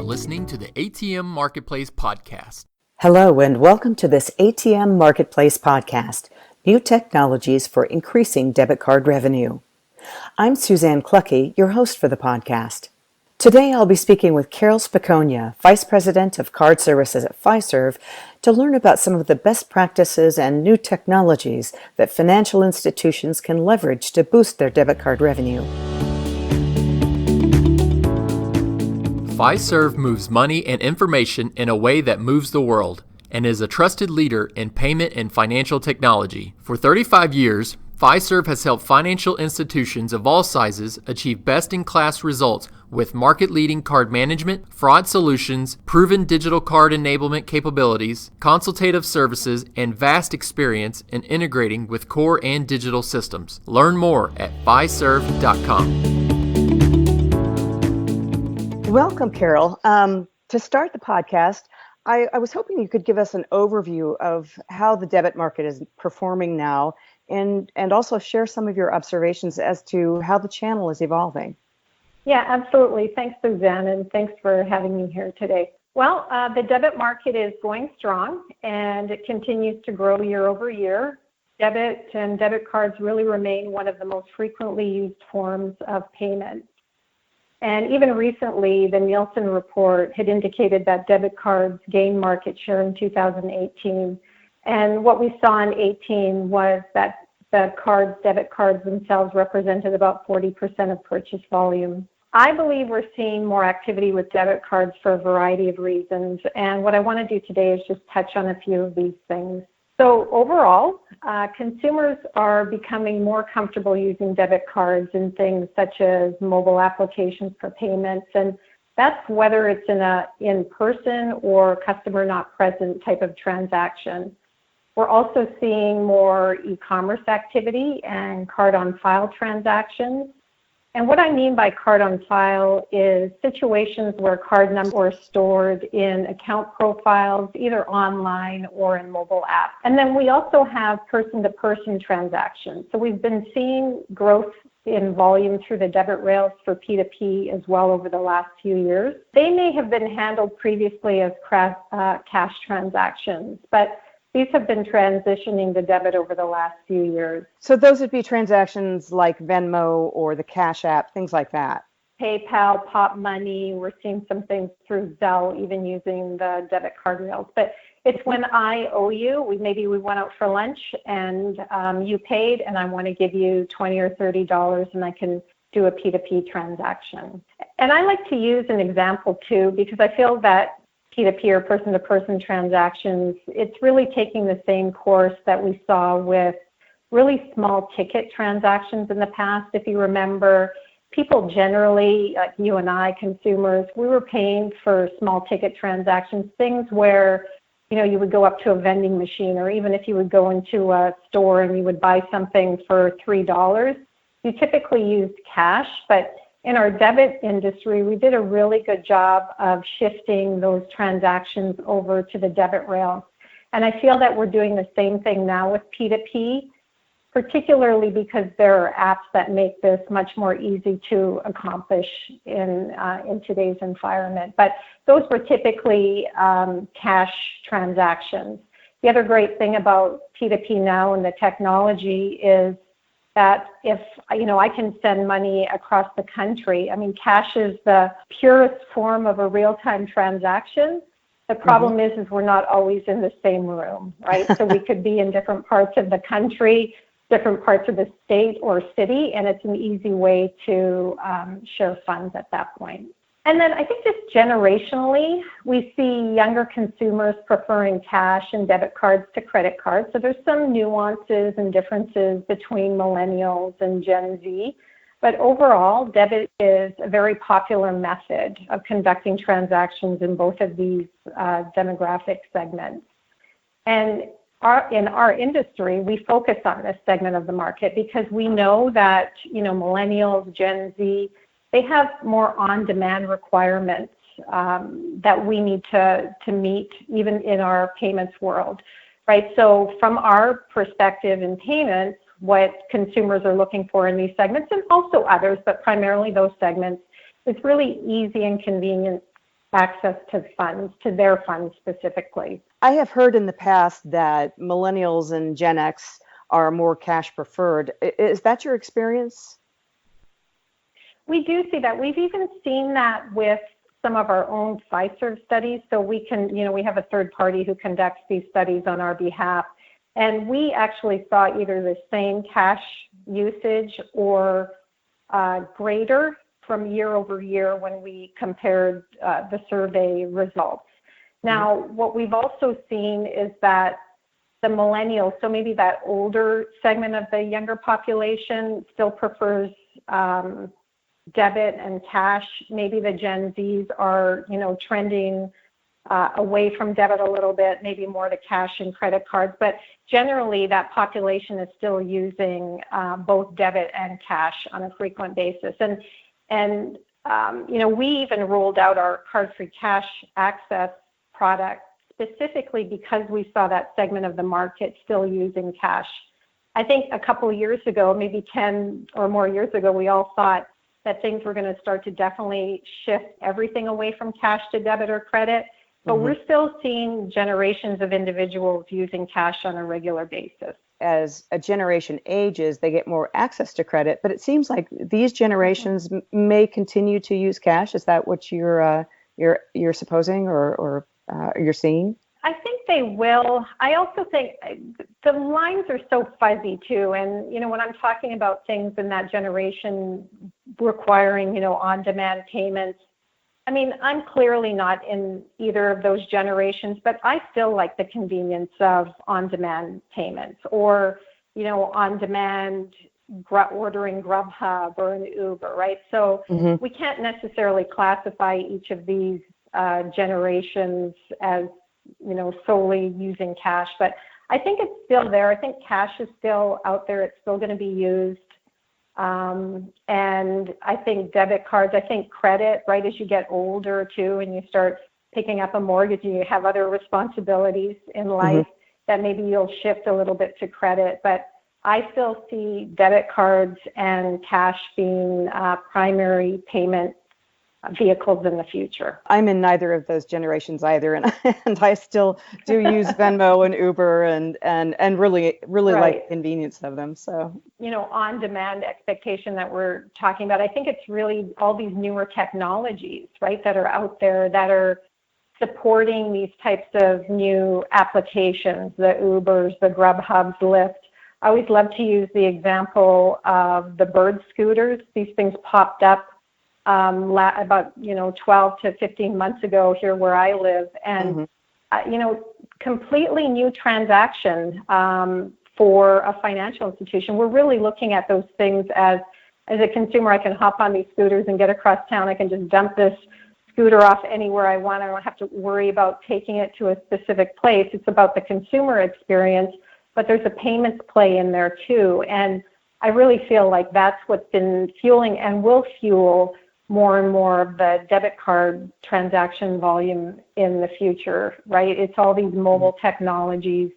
listening to the ATM Marketplace Podcast. Hello, and welcome to this ATM Marketplace Podcast, New Technologies for Increasing Debit Card Revenue. I'm Suzanne Clucky, your host for the podcast. Today I'll be speaking with Carol Specogna, Vice President of Card Services at Fiserv, to learn about some of the best practices and new technologies that financial institutions can leverage to boost their debit card revenue. Fiserv moves money and information in a way that moves the world and is a trusted leader in payment and financial technology. For 35 years, Fiserv has helped financial institutions of all sizes achieve best-in-class results with market-leading card management, fraud solutions, proven digital card enablement capabilities, consultative services, and vast experience in integrating with core and digital systems. Learn more at fiserv.com. Welcome, Carol. To start the podcast, I was hoping you could give us an overview of how the debit market is performing now and also share some of your observations as to how the channel is evolving. Yeah, absolutely. Thanks, Suzanne, and thanks for having me here today. Well, the debit market is going strong, and it continues to grow year over year. Debit and debit cards really remain one of the most frequently used forms of payment. And even recently, the Nielsen report had indicated that debit cards gained market share in 2018. And what we saw in 2018 was that the debit cards themselves represented about 40% of purchase volume. I believe we're seeing more activity with debit cards for a variety of reasons. And what I want to do today is just touch on a few of these things. So overall, consumers are becoming more comfortable using debit cards in things such as mobile applications for payments, and that's whether it's in a in-person or customer not present type of transaction. We're also seeing more e-commerce activity and card-on-file transactions. And what I mean by card on file is situations where card numbers are stored in account profiles, either online or in mobile apps. And then we also have person-to-person transactions. So we've been seeing growth in volume through the debit rails for P2P as well over the last few years. They may have been handled previously as cash transactions, but these have been transitioning to debit over the last few years. So those would be transactions like Venmo or the Cash App, things like that. PayPal, Pop Money, we're seeing some things through Zelle, even using the debit card rails. But it's when I owe you, maybe we went out for lunch and you paid and I want to give you $20 or $30 and I can do a P2P transaction. And I like to use an example too, because I feel that P2P or person-to-person transactions, it's really taking the same course that we saw with really small ticket transactions in the past. If you remember, people generally, like you and I, consumers, we were paying for small ticket transactions, things where, you would go up to a vending machine, or even if you would go into a store and you would buy something for $3, you typically used cash, but in our debit industry, we did a really good job of shifting those transactions over to the debit rail. And I feel that we're doing the same thing now with P2P, particularly because there are apps that make this much more easy to accomplish in today's environment. But those were typically cash transactions. The other great thing about P2P now and the technology is that if, I can send money across the country. Cash is the purest form of a real-time transaction. The problem is we're not always in the same room, right? So we could be in different parts of the country, different parts of the state or city, and it's an easy way to share funds at that point. And then I think just generationally, we see younger consumers preferring cash and debit cards to credit cards. So there's some nuances and differences between millennials and Gen Z. But overall, debit is a very popular method of conducting transactions in both of these demographic segments. And in our industry, we focus on this segment of the market because we know that, millennials, Gen Z, they have more on-demand requirements that we need to meet even in our payments world, right? So from our perspective in payments, what consumers are looking for in these segments, and also others, but primarily those segments, is really easy and convenient access to funds, to their funds specifically. I have heard in the past that millennials and Gen X are more cash preferred. Is that your experience? We do see that. We've even seen that with some of our own Fiserv studies. So we can, we have a third party who conducts these studies on our behalf. And we actually saw either the same cash usage or greater from year over year when we compared the survey results. Now, what we've also seen is that the millennials, so maybe that older segment of the younger population, still prefers debit and cash. Maybe the Gen Zs are, trending away from debit a little bit, maybe more to cash and credit cards. But generally, that population is still using both debit and cash on a frequent basis. And we even rolled out our card-free cash access product specifically because we saw that segment of the market still using cash. I think a couple of years ago, maybe 10 or more years ago, we all thought that things were going to start to definitely shift everything away from cash to debit or credit. But we're still seeing generations of individuals using cash on a regular basis. As a generation ages, they get more access to credit, but it seems like these generations may continue to use cash. Is that what you're supposing or you're seeing? I think they will. I also think the lines are so fuzzy too. And, when I'm talking about things in that generation requiring, on-demand payments, I mean, I'm clearly not in either of those generations, but I still like the convenience of on-demand payments or, on-demand ordering Grubhub or an Uber, right? So we can't necessarily classify each of these generations as, solely using cash, but I think it's still there. I think cash is still out there. It's still going to be used. And I think debit cards, I think credit, right, as you get older too, and you start picking up a mortgage and you have other responsibilities in life, that maybe you'll shift a little bit to credit. But I still see debit cards and cash being primary payment vehicles in the future. I'm in neither of those generations either, and I still do use Venmo and Uber and really like the convenience of them. So on-demand expectation that we're talking about, I think it's really all these newer technologies, right, that are out there that are supporting these types of new applications, the Ubers, the Grubhubs, Lyft. I always love to use the example of the bird scooters. These things popped up about 12 to 15 months ago here where I live, and completely new transaction for a financial institution. We're really looking at those things as a consumer. I can hop on these scooters and get across town. I can just dump this scooter off anywhere I want. I don't have to worry about taking it to a specific place. It's about the consumer experience, but there's a payments play in there too. And I really feel like that's what's been fueling and will fuel more and more of the debit card transaction volume in the future, right? It's all these mobile technologies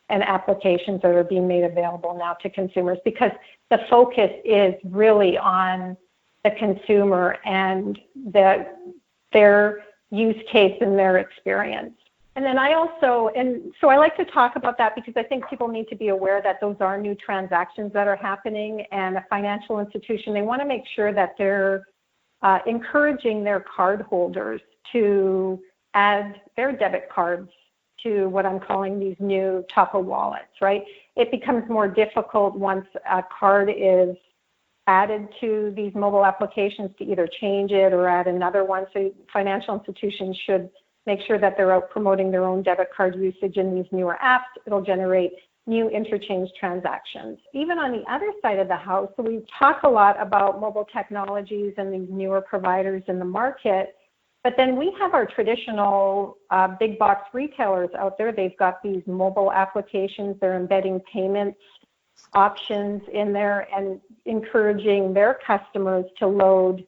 and applications that are being made available now to consumers because the focus is really on the consumer and their use case and their experience. And then so I like to talk about that because I think people need to be aware that those are new transactions that are happening, and a financial institution, they want to make sure that they're encouraging their cardholders to add their debit cards to what I'm calling these new top of wallets, right? It becomes more difficult once a card is added to these mobile applications to either change it or add another one. So financial institutions should make sure that they're out promoting their own debit card usage in these newer apps. It'll generate new interchange transactions. Even on the other side of the house, so we talk a lot about mobile technologies and these newer providers in the market, but then we have our traditional big box retailers out there. They've got these mobile applications. They're embedding payments options in there and encouraging their customers to load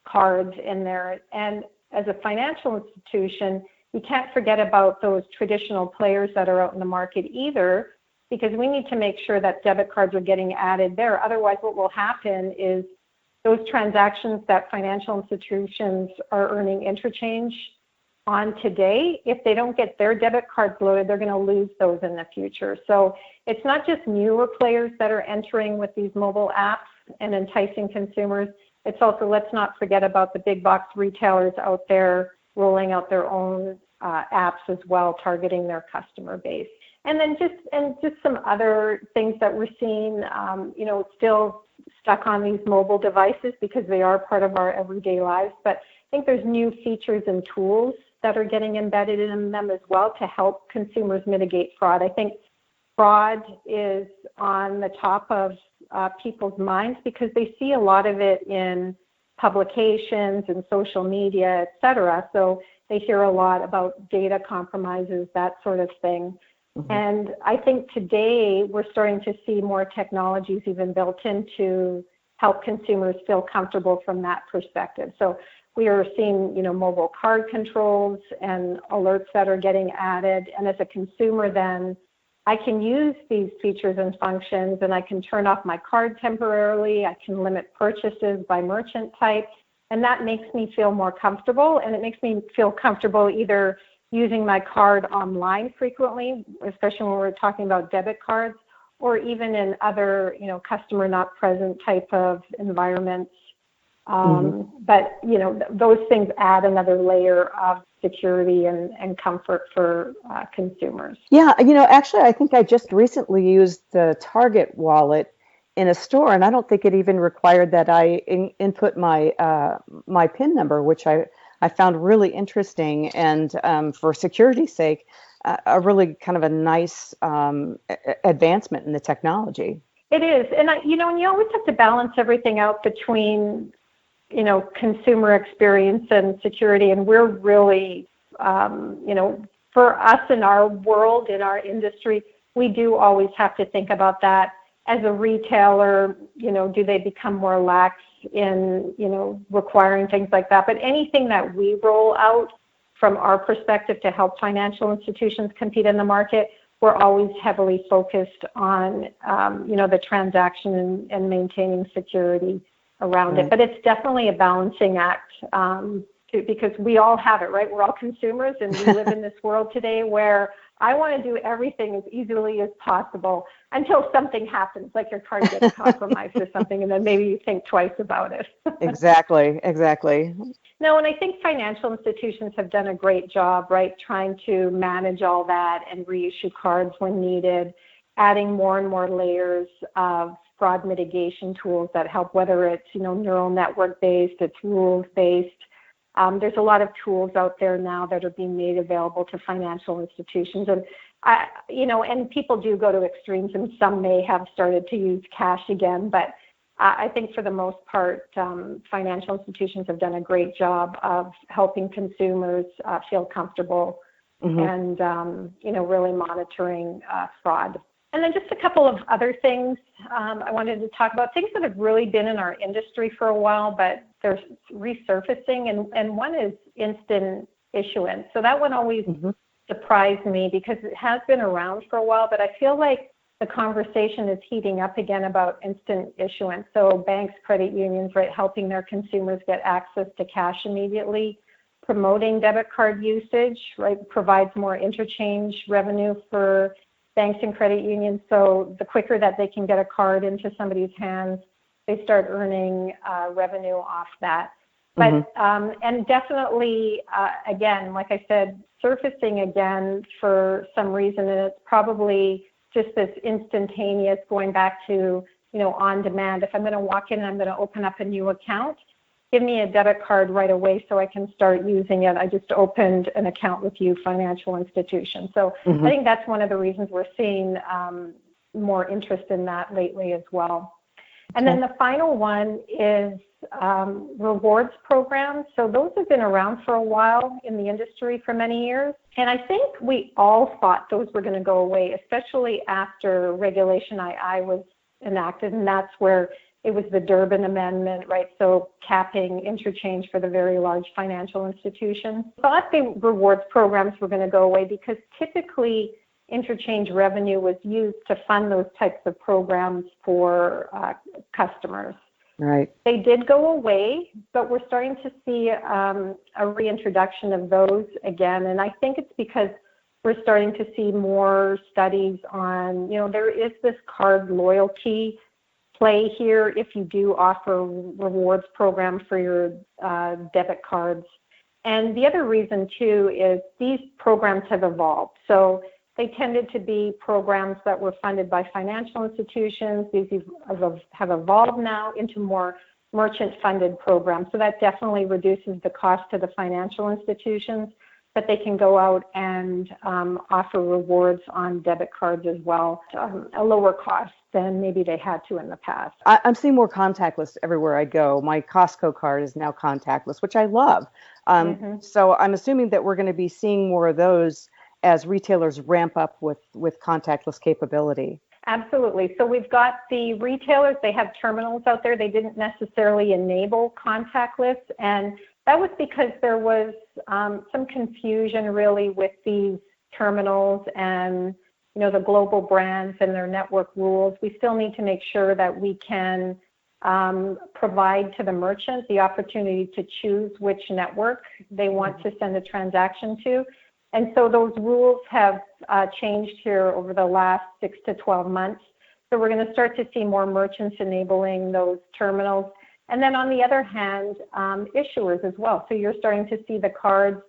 cards in there. And as a financial institution, you can't forget about those traditional players that are out in the market either, because we need to make sure that debit cards are getting added there. Otherwise, what will happen is those transactions that financial institutions are earning interchange on today, if they don't get their debit cards loaded, they're going to lose those in the future. So it's not just newer players that are entering with these mobile apps and enticing consumers. It's also, let's not forget about the big box retailers out there rolling out their own apps as well, targeting their customer base. And then just some other things that we're seeing, still stuck on these mobile devices because they are part of our everyday lives. But I think there's new features and tools that are getting embedded in them as well to help consumers mitigate fraud. I think fraud is on the top of people's minds because they see a lot of it in publications and social media, et cetera. So they hear a lot about data compromises, that sort of thing. Mm-hmm. And I think today we're starting to see more technologies even built in to help consumers feel comfortable from that perspective. So we are seeing, mobile card controls and alerts that are getting added. And as a consumer then, I can use these features and functions, and I can turn off my card temporarily. I can limit purchases by merchant type, and that makes me feel more comfortable, and it makes me feel comfortable either using my card online frequently, especially when we're talking about debit cards, or even in other, customer not present type of environments. But, those things add another layer of security and comfort for consumers. Yeah, actually, I think I just recently used the Target wallet in a store, and I don't think it even required that I input my PIN number, which I found really interesting, and for security's sake, a really kind of a nice advancement in the technology. It is, and you always have to balance everything out between consumer experience and security. And we're really, for us in our world, in our industry, we do always have to think about that. As a retailer, do they become more lax in, requiring things like that? But anything that we roll out from our perspective to help financial institutions compete in the market, we're always heavily focused on, the transaction and maintaining security around it. But it's definitely a balancing act because we all have it, right? We're all consumers, and we live in this world today where I want to do everything as easily as possible until something happens, like your card gets compromised or something, and then maybe you think twice about it. Exactly. No, and I think financial institutions have done a great job, right, trying to manage all that and reissue cards when needed, adding more and more layers of fraud mitigation tools that help, whether it's, neural network based, it's rules based. There's a lot of tools out there now that are being made available to financial institutions. And, and people do go to extremes, and some may have started to use cash again. But I think for the most part, financial institutions have done a great job of helping consumers feel comfortable and, really monitoring fraud. And then just a couple of other things I wanted to talk about, things that have really been in our industry for a while, but they're resurfacing. And one is instant issuance. So that one always surprised me because it has been around for a while, but I feel like the conversation is heating up again about instant issuance. So banks, credit unions, right, helping their consumers get access to cash immediately, promoting debit card usage, right, provides more interchange revenue for banks and credit unions. So the quicker that they can get a card into somebody's hands, they start earning revenue off that. But and definitely, again, like I said, surfacing again for some reason, and it's probably just this instantaneous going back to, on demand. If I'm going to walk in and I'm going to open up a new account, give me a debit card right away so I can start using it. I just opened an account with you, financial institution. So I think that's one of the reasons we're seeing more interest in that lately as well. And then the final one is rewards programs. So those have been around for a while in the industry for many years. And I think we all thought those were going to go away, especially after Regulation II was enacted. And that's where it was the Durbin Amendment, right? So capping interchange for the very large financial institutions. I thought the rewards programs were going to go away because typically interchange revenue was used to fund those types of programs for customers. Right. They did go away, but we're starting to see a reintroduction of those again. And I think it's because we're starting to see more studies on, there is this card loyalty play here if you do offer rewards program for your debit cards. And the other reason too is these programs have evolved. So they tended to be programs that were funded by financial institutions. These have evolved now into more merchant-funded programs. So that definitely reduces the cost to the financial institutions, but they can go out and offer rewards on debit cards as well, a lower cost than maybe they had to in the past. I'm seeing more contactless everywhere I go. My Costco card is now contactless, which I love. So I'm assuming that we're going to be seeing more of those as retailers ramp up with contactless capability. Absolutely. So we've got the retailers, they have terminals out there. They didn't necessarily enable contactless, and that was because there was some confusion really with these terminals and the global brands and their network rules. We still need to make sure that we can provide to the merchant the opportunity to choose which network they want to send a transaction to. And so those rules have changed here over the last 6 to 12 months. So we're going to start to see more merchants enabling those terminals. And then on the other hand, issuers as well. So you're starting to see the cards.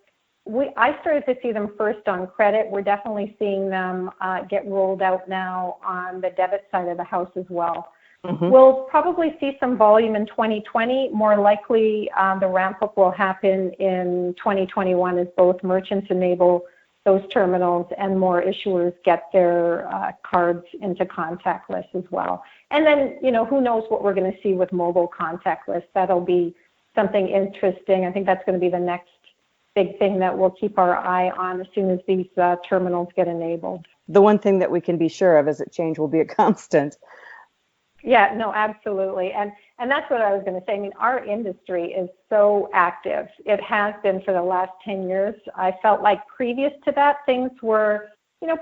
I started to see them first on credit. We're definitely seeing them get rolled out now on the debit side of the house as well. We'll probably see some volume in 2020. More likely, the ramp up will happen in 2021 as both merchants enable those terminals and more issuers get their cards into contactless as well. And then, who knows what we're going to see with mobile contactless. That'll be something interesting. I think that's going to be the next big thing that we'll keep our eye on as soon as these terminals get enabled. The one thing that we can be sure of is that change will be a constant. Yeah, no, absolutely. And that's what I was going to say. I mean, our industry is so active. It has been for the last 10 years. I felt like previous to that, things were,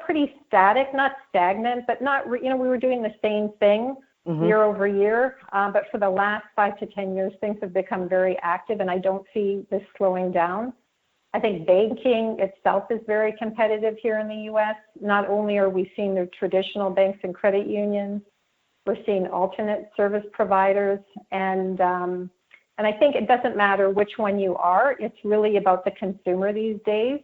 pretty static, not stagnant, but not, we were doing the same thing year over year. But for the last 5 to 10 years, things have become very active, and I don't see this slowing down. I think banking itself is very competitive here in the U.S. Not only are we seeing the traditional banks and credit unions, we're seeing alternate service providers, and I think it doesn't matter which one you are. It's really about the consumer these days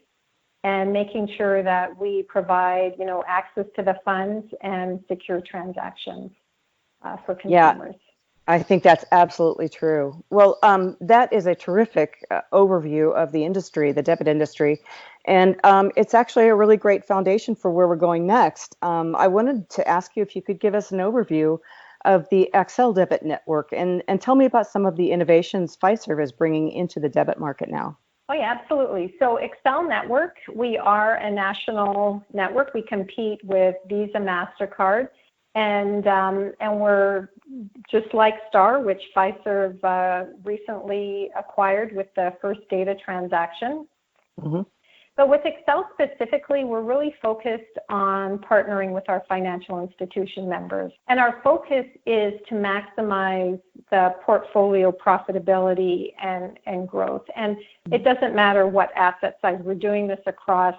and making sure that we provide, access to the funds and secure transactions for consumers. Yeah, I think that's absolutely true. Well, that is a terrific overview of the industry, the debit industry. And it's actually a really great foundation for where we're going next. I wanted to ask you if you could give us an overview of the Excel debit network and tell me about some of the innovations Fiserv is bringing into the debit market now. Oh, yeah, absolutely. So Excel Network, we are a national network. We compete with Visa, MasterCard, and we're just like Star, which Fiserv recently acquired with the First Data transaction. But with Excel specifically, we're really focused on partnering with our financial institution members. And our focus is to maximize the portfolio profitability and growth. And it doesn't matter what asset size. We're doing this across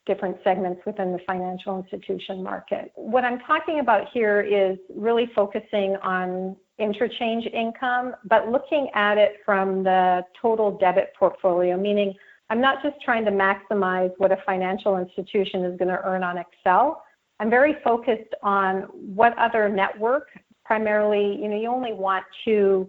different segments within the financial institution market. What I'm talking about here is really focusing on interchange income, but looking at it from the total debit portfolio, meaning I'm not just trying to maximize what a financial institution is going to earn on Excel. I'm very focused on what other network, primarily, you only want 2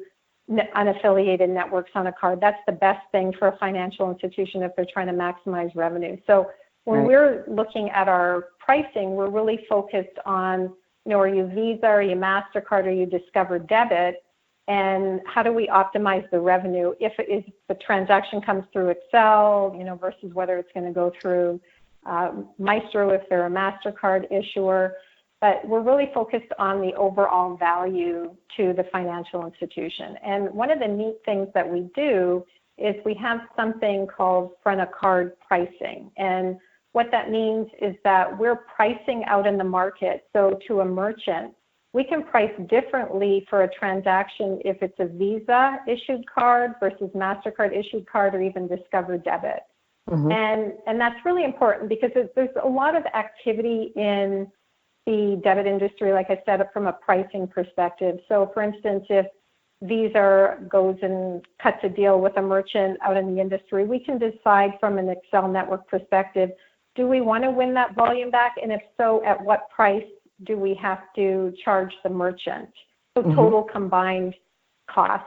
unaffiliated networks on a card. That's the best thing for a financial institution if they're trying to maximize revenue. So when we're looking at our pricing, we're really focused on, are you Visa, are you MasterCard, are you Discover Debit? And how do we optimize the revenue if the transaction comes through Excel, versus whether it's going to go through Maestro if they're a MasterCard issuer. But we're really focused on the overall value to the financial institution. And one of the neat things that we do is we have something called front of card pricing. And what that means is that we're pricing out in the market. So to a merchant, we can price differently for a transaction if it's a Visa issued card versus MasterCard issued card or even Discover debit. And that's really important because there's a lot of activity in the debit industry, like I said, from a pricing perspective. So for instance, if Visa goes and cuts a deal with a merchant out in the industry, we can decide from an Excel network perspective, do we want to win that volume back? And if so, at what price do we have to charge the merchant? So total combined cost.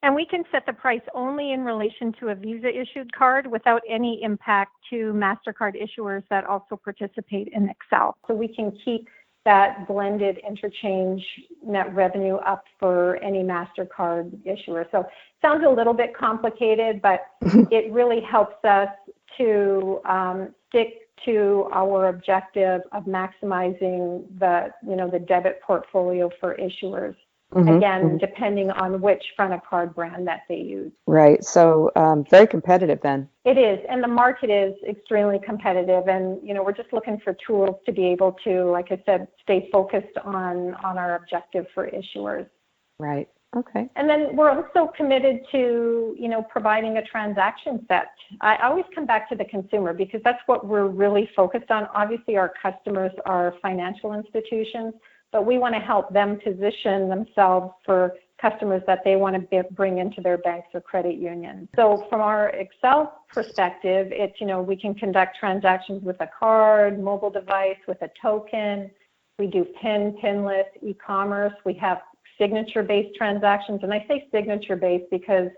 And we can set the price only in relation to a Visa issued card without any impact to MasterCard issuers that also participate in Excel. So we can keep that blended interchange net revenue up for any MasterCard issuer. So it sounds a little bit complicated, but it really helps us to stick to our objective of maximizing the debit portfolio for issuers. Again, depending on which front of card brand that they use. Right. So very competitive then. It is. And the market is extremely competitive. And, we're just looking for tools to be able to, like I said, stay focused on our objective for issuers. Right. Okay. And then we're also committed to, providing a transaction set. I always come back to the consumer because that's what we're really focused on. Obviously, our customers are financial institutions, but we want to help them position themselves for customers that they want to bring into their banks or credit unions. So from our Excel perspective, it's, we can conduct transactions with a card, mobile device, with a token. We do PIN-less, e-commerce. We have signature-based transactions. And I say signature-based because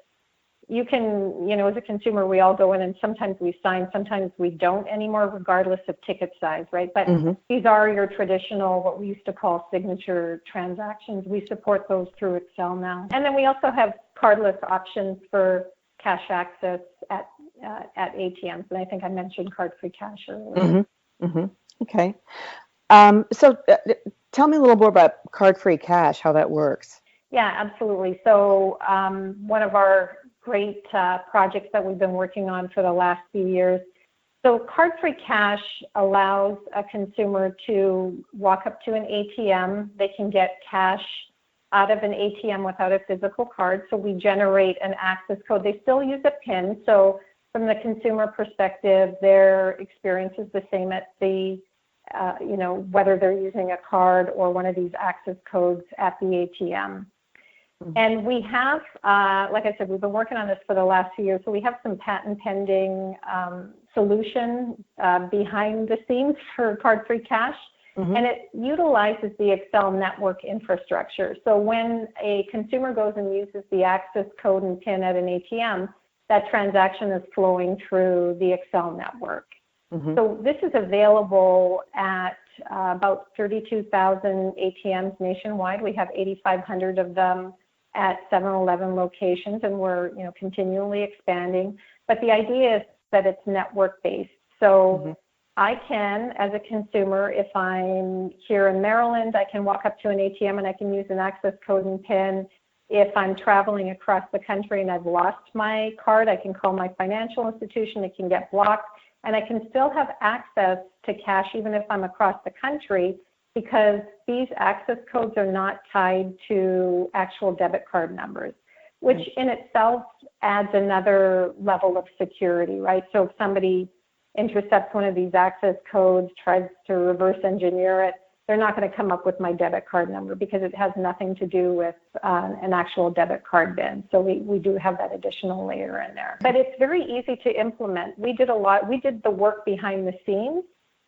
you can, as a consumer, we all go in and sometimes we sign, sometimes we don't anymore, regardless of ticket size, right? But these are your traditional, what we used to call signature transactions. We support those through Excel now. And then we also have cardless options for cash access at ATMs. And I think I mentioned card-free cash earlier. Okay. So tell me a little more about card-free cash, how that works. Yeah, absolutely. So one of our great projects that we've been working on for the last few years. So card-free cash allows a consumer to walk up to an ATM. They can get cash out of an ATM without a physical card. So we generate an access code. They still use a PIN. So from the consumer perspective, their experience is the same at the, whether they're using a card or one of these access codes at the ATM. And we have, like I said, we've been working on this for the last few years. So we have some patent pending solution behind the scenes for card-free cash. And it utilizes the Excel network infrastructure. So when a consumer goes and uses the access code and PIN at an ATM, that transaction is flowing through the Excel network. So this is available at about 32,000 ATMs nationwide. We have 8,500 of them at 7-Eleven locations, and we're continually expanding. But the idea is that it's network-based. So I can, as a consumer, if I'm here in Maryland, I can walk up to an ATM and I can use an access code and PIN. If I'm traveling across the country and I've lost my card, I can call my financial institution. It can get blocked, and I can still have access to cash even if I'm across the country, because these access codes are not tied to actual debit card numbers, which in itself adds another level of security, right? So if somebody intercepts one of these access codes, tries to reverse engineer it, they're not going to come up with my debit card number because it has nothing to do with an actual debit card bin. So we do have that additional layer in there. But it's very easy to implement. We did the work behind the scenes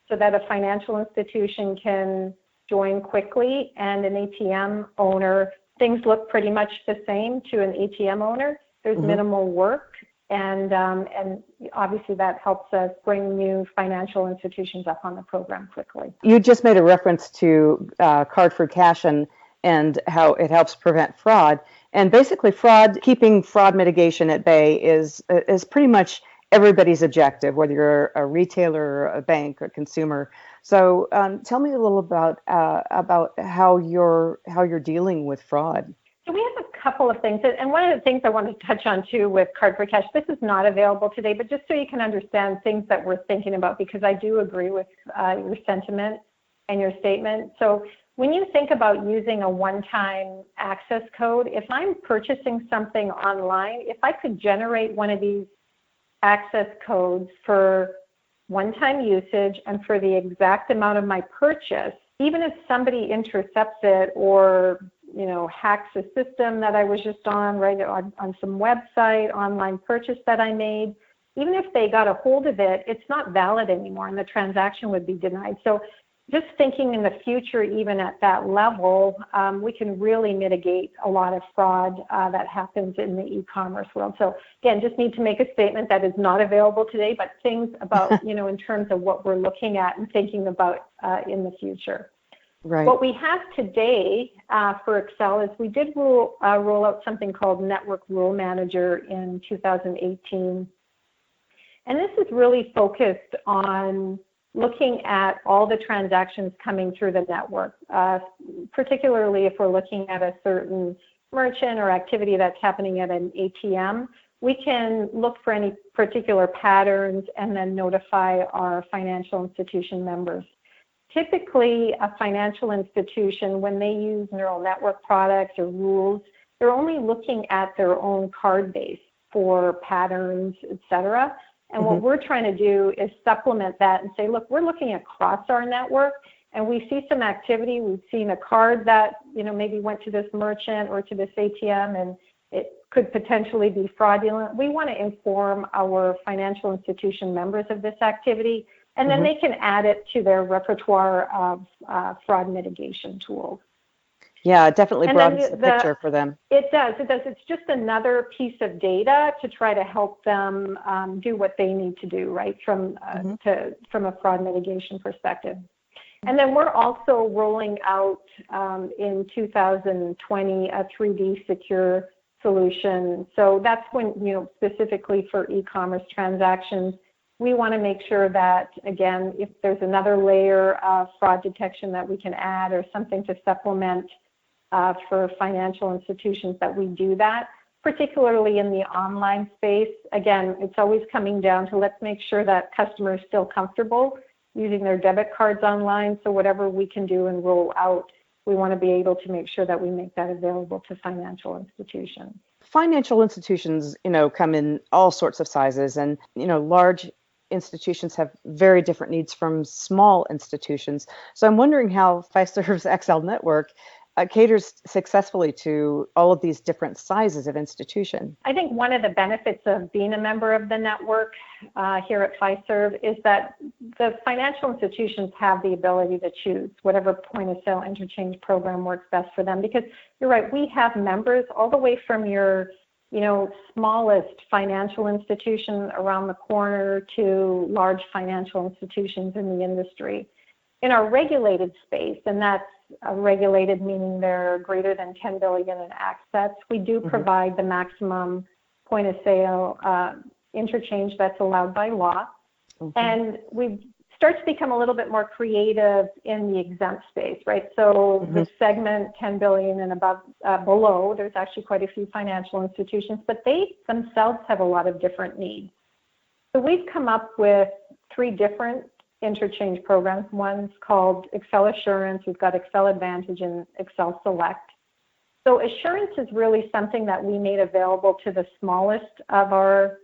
so that a financial institution can join quickly, and an ATM owner, things look pretty much the same to an ATM owner. There's minimal work, and obviously that helps us bring new financial institutions up on the program quickly. You just made a reference to card-free cash and how it helps prevent fraud. And basically keeping fraud mitigation at bay is pretty much everybody's objective, whether you're a retailer or a bank or consumer. So tell me a little about how you're dealing with fraud. So we have a couple of things, and one of the things I wanted to touch on too with card-free cash, this is not available today, but just so you can understand things that we're thinking about, because I do agree with your sentiment and your statement. So when you think about using a one-time access code, if I'm purchasing something online, if I could generate one of these access codes for one-time usage and for the exact amount of my purchase, even if somebody intercepts it or, hacks a system that I was just on, right, on some website, online purchase that I made, even if they got a hold of it, it's not valid anymore and the transaction would be denied. So just thinking in the future, even at that level, we can really mitigate a lot of fraud that happens in the e-commerce world. So again, just need to make a statement that is not available today, but things about, in terms of what we're looking at and thinking about in the future. Right. What we have today for Excel is we did roll out something called Network Rule Manager in 2018. And this is really focused on looking at all the transactions coming through the network, particularly if we're looking at a certain merchant or activity that's happening at an ATM. We can look for any particular patterns and then notify our financial institution members. Typically, a financial institution, when they use neural network products or rules, they're only looking at their own card base for patterns, et cetera. And what we're trying to do is supplement that and say, look, we're looking across our network and we see some activity. We've seen a card that, maybe went to this merchant or to this ATM and it could potentially be fraudulent. We want to inform our financial institution members of this activity, and then they can add it to their repertoire of fraud mitigation tools. Yeah, it definitely broadens the picture for them. It does. It's just another piece of data to try to help them do what they need to do, right, from a fraud mitigation perspective. And then we're also rolling out in 2020 a 3D secure solution. So that's when, specifically for e-commerce transactions, we want to make sure that, again, if there's another layer of fraud detection that we can add or something to supplement for financial institutions, that we do that, particularly in the online space. Again, it's always coming down to let's make sure that customers feel comfortable using their debit cards online. So whatever we can do and roll out, we want to be able to make sure that we make that available to financial institutions. Financial institutions, come in all sorts of sizes, and, large institutions have very different needs from small institutions. So I'm wondering how Fiserv's Excel network caters successfully to all of these different sizes of institution. I think one of the benefits of being a member of the network here at Fiserv is that the financial institutions have the ability to choose whatever point of sale interchange program works best for them. Because you're right, we have members all the way from your smallest financial institution around the corner to large financial institutions in the industry. In our regulated space, and that's regulated meaning they're greater than 10 billion in assets, we do provide the maximum point of sale interchange that's allowed by law. And we start to become a little bit more creative in the exempt space, right? So the segment 10 billion and above, below, there's actually quite a few financial institutions, but they themselves have a lot of different needs. So we've come up with 3 different interchange programs. One's called Excel Assurance, we've got Excel Advantage, and Excel Select. So Assurance is really something that we made available to the smallest of our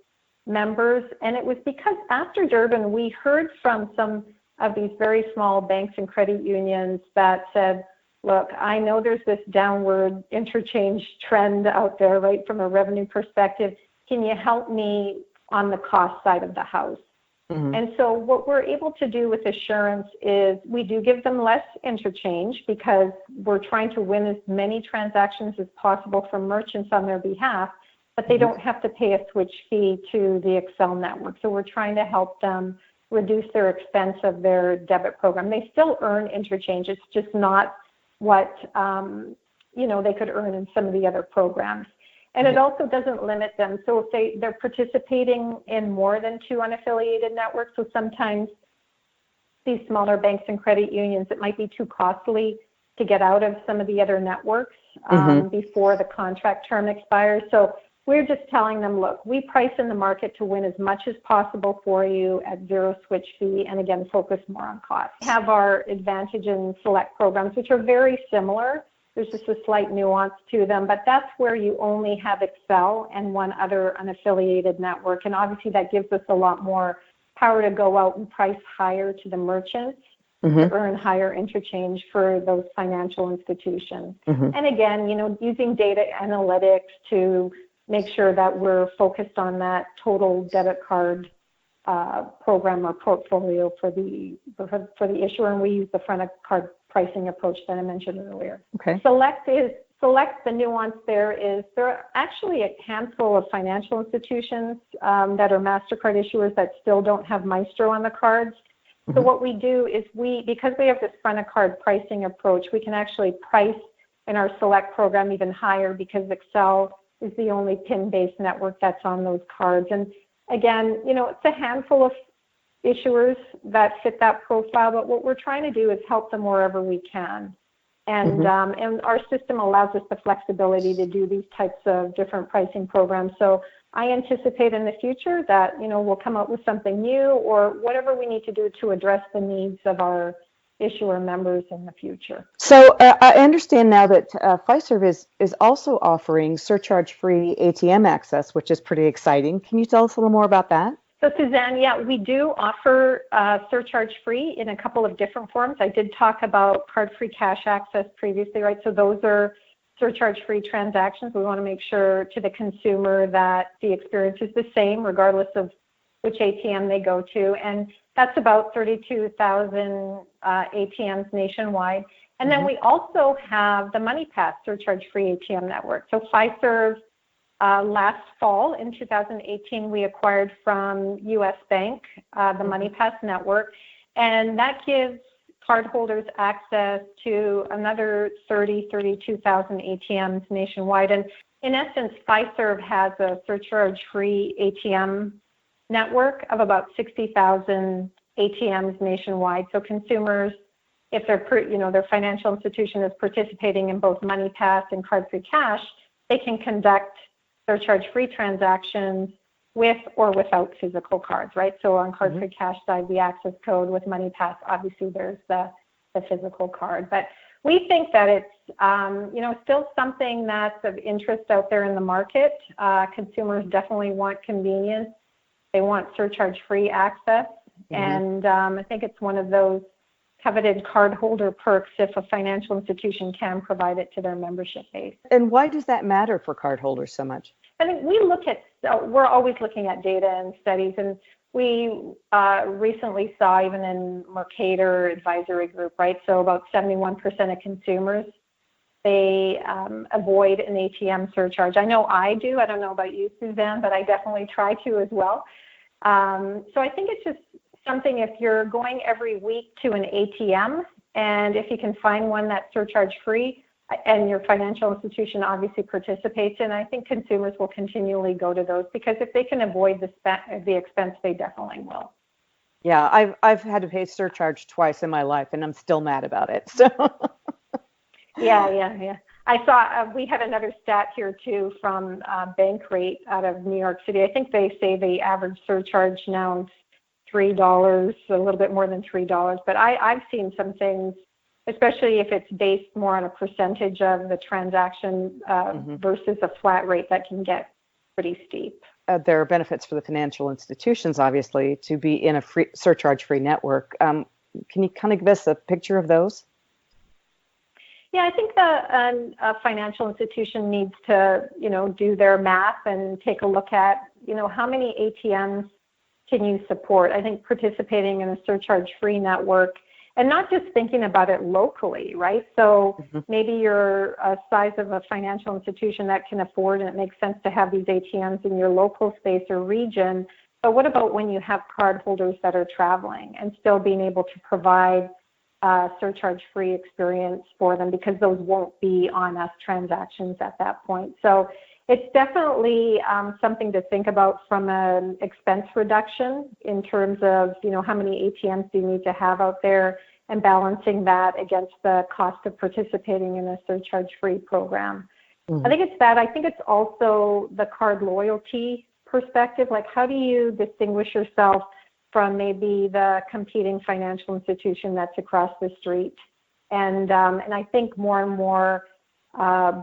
members, and it was because after Durbin, we heard from some of these very small banks and credit unions that said, look, I know there's this downward interchange trend out there, right, from a revenue perspective. Can you help me on the cost side of the house? And so what we're able to do with Assurance is we do give them less interchange because we're trying to win as many transactions as possible from merchants on their behalf, but they don't have to pay a switch fee to the Excel network. So we're trying to help them reduce their expense of their debit program. They still earn interchange. It's just not what they could earn in some of the other programs. And it also doesn't limit them. So if they're participating in more than 2 unaffiliated networks, so sometimes these smaller banks and credit unions, it might be too costly to get out of some of the other networks before the contract term expires. So we're just telling them, look, we price in the market to win as much as possible for you at zero switch fee, and again, focus more on cost. We have our Advantage and Select programs, which are very similar. There's just a slight nuance to them, but that's where you only have Excel and one other unaffiliated network. And obviously that gives us a lot more power to go out and price higher to the merchants to earn higher interchange for those financial institutions. And again, using data analytics to make sure that we're focused on that total debit card program or portfolio for the issuer, and we use the front of card pricing approach that I mentioned earlier. Okay. Select, the nuance there is there are actually a handful of financial institutions that are MasterCard issuers that still don't have Maestro on the cards. So what we do is because we have this front of card pricing approach, we can actually price in our Select program even higher because Excel is the only PIN-based network that's on those cards. And again, it's a handful of issuers that fit that profile, but what we're trying to do is help them wherever we can. And and our system allows us the flexibility to do these types of different pricing programs. So I anticipate in the future that, we'll come up with something new or whatever we need to do to address the needs of our issuer members in the future. So I understand now that Fiserv is also offering surcharge-free ATM access, which is pretty exciting. Can you tell us a little more about that? So Suzanne, yeah, we do offer surcharge-free in a couple of different forms. I did talk about card-free cash access previously, right? So those are surcharge-free transactions. We want to make sure to the consumer that the experience is the same regardless of which ATM they go to. And that's about 32,000 ATMs nationwide. And then we also have the MoneyPass surcharge-free ATM network. So Fiserv, last fall in 2018, we acquired from U.S. Bank the MoneyPass network, and that gives cardholders access to another 32,000 ATMs nationwide. And in essence, Fiserv has a surcharge-free ATM network of about 60,000 ATMs nationwide. So consumers, if their financial institution is participating in both MoneyPass and card-free cash, they can conduct surcharge-free transactions with or without physical cards, right? So on card-free cash side, the access code. With MoneyPass, obviously there's the physical card. But we think that it's, still something that's of interest out there in the market. Consumers definitely want convenience. They want surcharge-free access. And I think it's one of those coveted cardholder perks if a financial institution can provide it to their membership base. And why does that matter for cardholders so much? I think we're always looking at data and studies, and we recently saw even in Mercator Advisory Group, right? So about 71% of consumers, they avoid an ATM surcharge. I know I do. I don't know about you, Suzanne, but I definitely try to as well. So I think it's just something, if you're going every week to an ATM, and if you can find one that's surcharge-free, and your financial institution obviously participates in, I think consumers will continually go to those, because if they can avoid the expense, they definitely will. Yeah, I've had to pay surcharge twice in my life, and I'm still mad about it. So. Yeah. I saw we had another stat here too from Bankrate out of New York City. I think they say the average surcharge now is $3, a little bit more than $3. But I've seen some things, especially if it's based more on a percentage of the transaction versus a flat rate, that can get pretty steep. There are benefits for the financial institutions, obviously, to be in a surcharge-free network. Can you kind of give us a picture of those? Yeah, I think a financial institution needs to, do their math and take a look at, how many ATMs can you support? I think participating in a surcharge-free network, and not just thinking about it locally, right? So maybe you're a size of a financial institution that can afford, and it makes sense to have these ATMs in your local space or region. But what about when you have cardholders that are traveling and still being able to provide surcharge-free experience for them, because those won't be on-us transactions at that point. So it's definitely something to think about from an expense reduction in terms of, how many ATMs do you need to have out there, and balancing that against the cost of participating in a surcharge-free program. I think it's that. I think it's also the card loyalty perspective. Like, how do you distinguish yourself from maybe the competing financial institution that's across the street? And I think more and more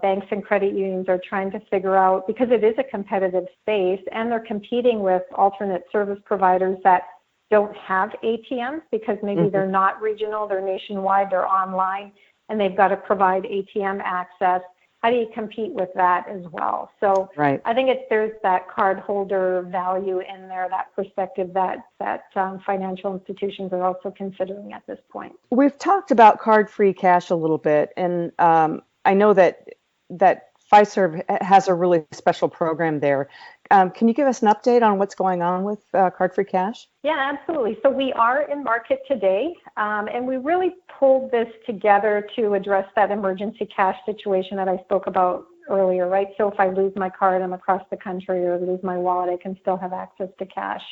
banks and credit unions are trying to figure out, because it is a competitive space, and they're competing with alternate service providers that don't have ATMs because maybe they're not regional, they're nationwide, they're online, and they've got to provide ATM access. How do you compete with that as well? So Right. I think there's that card holder value in there, that perspective that financial institutions are also considering at this point. We've talked about card-free cash a little bit, and I know that Fiserv has a really special program there. Can you give us an update on what's going on with card-free cash? Yeah, absolutely. So we are in market today, and we really pulled this together to address that emergency cash situation that I spoke about earlier, right? So if I lose my card, I'm across the country, or lose my wallet, I can still have access to cash.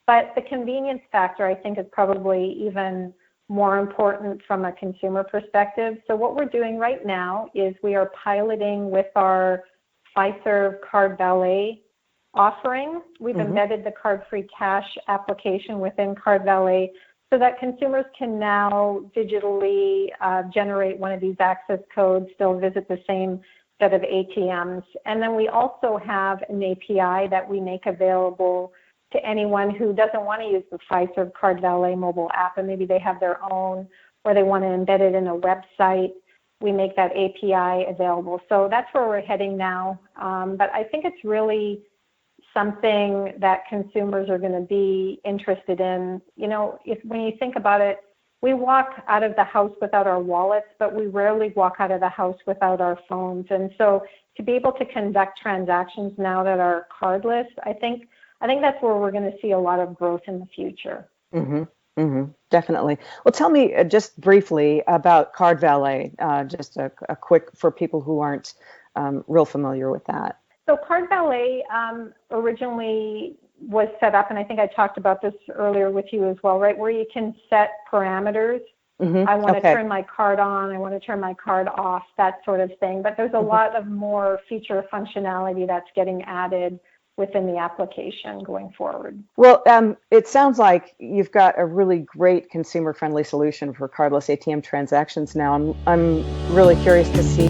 But the convenience factor, I think, is probably even more important from a consumer perspective. So what we're doing right now is we are piloting with our Fiserv Card Valet offering. We've embedded the card-free cash application within Card Valet so that consumers can now digitally generate one of these access codes, still visit the same set of ATMs. And then we also have an API that we make available to anyone who doesn't want to use the Fiserv Card Valet mobile app, and maybe they have their own, or they want to embed it in a website. We make that API available. So that's where we're heading now. But I think it's really something that consumers are going to be interested in. You know, when you think about it, we walk out of the house without our wallets, but we rarely walk out of the house without our phones. And so to be able to conduct transactions now that are cardless, I think that's where we're going to see a lot of growth in the future. Definitely. Well, tell me just briefly about Card Valet, just a quick, for people who aren't real familiar with that. So Card Valet originally was set up, and I think I talked about this earlier with you as well, right, where you can set parameters. I want to turn my card on, I want to turn my card off, that sort of thing. But there's a lot of more feature functionality that's getting added within the application going forward. Well, it sounds like you've got a really great consumer-friendly solution for cardless ATM transactions now. I'm really curious to see